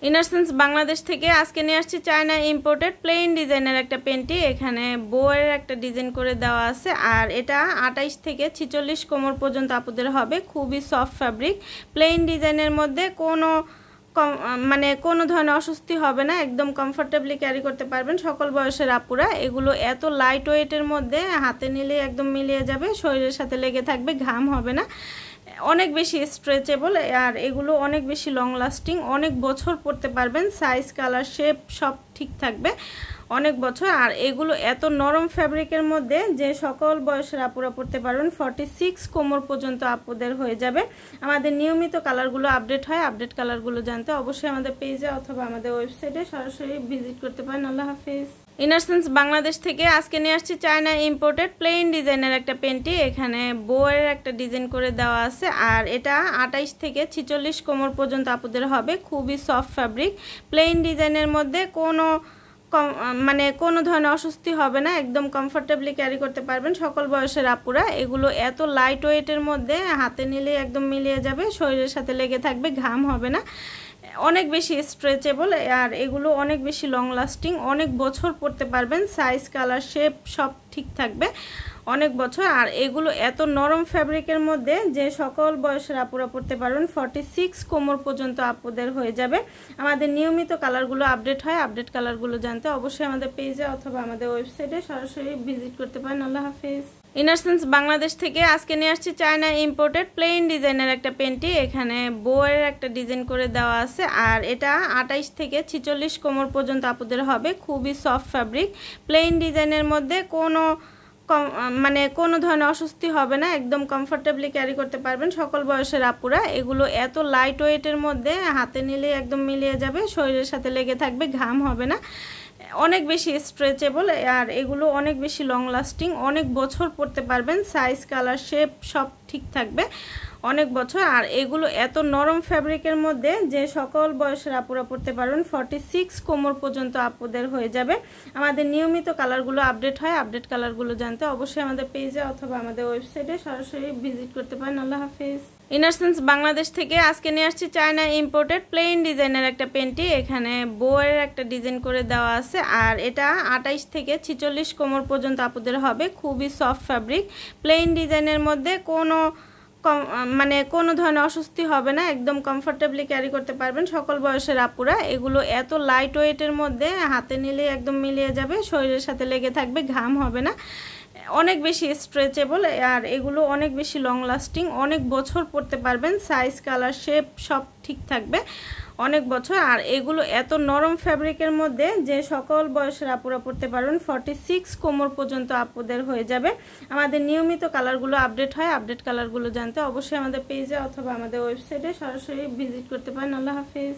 ইনারসেন্স বাংলাদেশ থেকে আজকে নিয়ে আসছি চায়না ইম্পোর্টেড প্লেন ডিজাইনের একটা পেন্টি। এখানে বউয়ের একটা ডিজাইন করে দেওয়া আছে, আর এটা 28 থেকে 46 কোমর পর্যন্ত আপুদের হবে। খুবই সফট ফ্যাব্রিক, প্লেন ডিজাইনের মধ্যে কোনো ধরনের অস্বস্তি হবে না, একদম কমফোর্টেবলি ক্যারি করতে পারবেন সকল বয়সের আপুরা। এগুলো এত লাইট ওয়েটের মধ্যে হাতে নিলে একদম মিলিয়ে যাবে, শরীরের সাথে লেগে থাকবে, ঘাম হবে না, অনেক বেশি স্ট্রেচেবল, আর এগুলো অনেক বেশি লং লাস্টিং, অনেক বছর পরতে পারবেন। সাইজ কালার শেপ সব ঠিক থাকবে অনেক বছর। আর এগুলো এত নরম ফ্যাব্রিকের মধ্যে যে সকল বয়সের আপুরা পরতে পারবেন। 46 কোমর পর্যন্ত আপুদের হয়ে যাবে। আমাদের নিয়মিত কালারগুলো আপডেট হয়, আপডেট কালারগুলো জানতে অবশ্যই আমাদের পেজে অথবা আমাদের ওয়েবসাইটে সরাসরি ভিজিট করতে পারেন। আল্লাহ হাফেজ। ইনারসেন্স বাংলাদেশ থেকে আজকে নিয়ে আসছি চায়না ইম্পোর্টেড প্লেন ডিজাইনের একটা পেন্টি। এখানে বউয়ের একটা ডিজাইন করে দেওয়া আছে, আর এটা 28 থেকে 46 কোমর পর্যন্ত আপুদের হবে। খুবই সফট ফ্যাব্রিক, প্লেন ডিজাইনের মধ্যে কোনো ধরনের অস্বস্তি হবে না, একদম কমফোর্টেবলি ক্যারি করতে পারবেন সকল বয়সের আপুরা। এগুলো এত লাইট ওয়েটের মধ্যে হাতে নিলে একদম মিলিয়ে যাবে, শরীরের সাথে লেগে থাকবে, ঘাম হবে না, অনেক বেশি স্ট্রেচেবল, আর এগুলো অনেক বেশি লং লাস্টিং, অনেক বছর পরতে পারবেন। সাইজ কালার শেপ সব ঠিক থাকবে অনেক বছর। আর এগুলো এত নরম ফ্যাব্রিকের মধ্যে যে সকল বয়সের আপুরা পরতে পারবেন। 46 কোমর পর্যন্ত আপুদের হয়ে যাবে। আমাদের নিয়মিত কালারগুলো আপডেট হয়, আপডেট কালারগুলো জানতে অবশ্যই আমাদের পেজে অথবা আমাদের ওয়েবসাইটে সরাসরি ভিজিট করতে পারেন। আল্লাহ হাফেজ। ইনারসেন্স বাংলাদেশ থেকে আজকে নিয়ে আসছি চায়না ইম্পোর্টেড প্লেন ডিজাইনের একটা পেন্টি। এখানে বউয়ের একটা ডিজাইন করে দেওয়া আছে, আর এটা 28 থেকে 46 কোমর পর্যন্ত আপুদের হবে। খুবই সফট ফ্যাব্রিক, প্লেন ডিজাইনের মধ্যে কোনো ধরনের অস্বস্তি হবে না, একদম কমফোর্টেবলি ক্যারি করতে পারবেন সকল বয়সের আপুরা। এগুলো এত লাইট ওয়েটের মধ্যে হাতে নিলে একদম মিলিয়ে যাবে, শরীরের সাথে লেগে থাকবে, ঘাম হবে না, অনেক বেশি স্ট্রেচেবল, আর এগুলো অনেক বেশি লং লাস্টিং, অনেক বছর পরতে পারবেন। সাইজ কালার শেপ সব ঠিক থাকবে অনেক বছর। আর এগুলো এত নরম ফ্যাব্রিকের মধ্যে যে সকল বয়সের আপুরা পরতে পারবেন। 46 কোমর পর্যন্ত আপুদের হয়ে যাবে। আমাদের নিয়মিত কালারগুলো আপডেট হয়, আপডেট কালারগুলো জানতে অবশ্যই আমাদের পেজে অথবা আমাদের ওয়েবসাইটে সরাসরি ভিজিট করতে পারেন। আল্লাহ হাফেজ। ইনারসেন্স বাংলাদেশ থেকে আজকে নিয়ে আসছি চায়না ইম্পোর্টেড প্লেন ডিজাইনের একটা পেন্টি। এখানে বউয়ের একটা ডিজাইন করে দেওয়া আছে, আর এটা 28 থেকে 46 কোমর পর্যন্ত আপুদের হবে। খুবই সফট ফ্যাব্রিক, প্লেন ডিজাইনের মধ্যে কোনো ধরনের অস্বস্তি হবে না, একদম কমফোর্টেবলি ক্যারি করতে পারবেন সকল বয়সের আপুরা। এগুলো এত লাইট ওয়েটের মধ্যে হাতে নিলে একদম মিলিয়ে যাবে, শরীরের সাথে লেগে থাকবে, ঘাম হবে না, অনেক বেশি স্ট্রেচেবল, আর এগুলো অনেক বেশি লং লাস্টিং, অনেক বছর পরতে পারবেন। সাইজ কালার শেপ সব ঠিক থাকবে অনেক বছর। আর এগুলো এত নরম ফ্যাব্রিকের মধ্যে যে সকল বয়সের আপুরা পরতে পারবেন। 46 কোমর পর্যন্ত আপুদের হয়ে যাবে। আমাদের নিয়মিত কালারগুলো আপডেট হয়, আপডেট কালারগুলো জানতে অবশ্যই আমাদের পেজে অথবা আমাদের ওয়েবসাইটে সরাসরি ভিজিট করতে পারেন। আল্লাহ হাফেজ।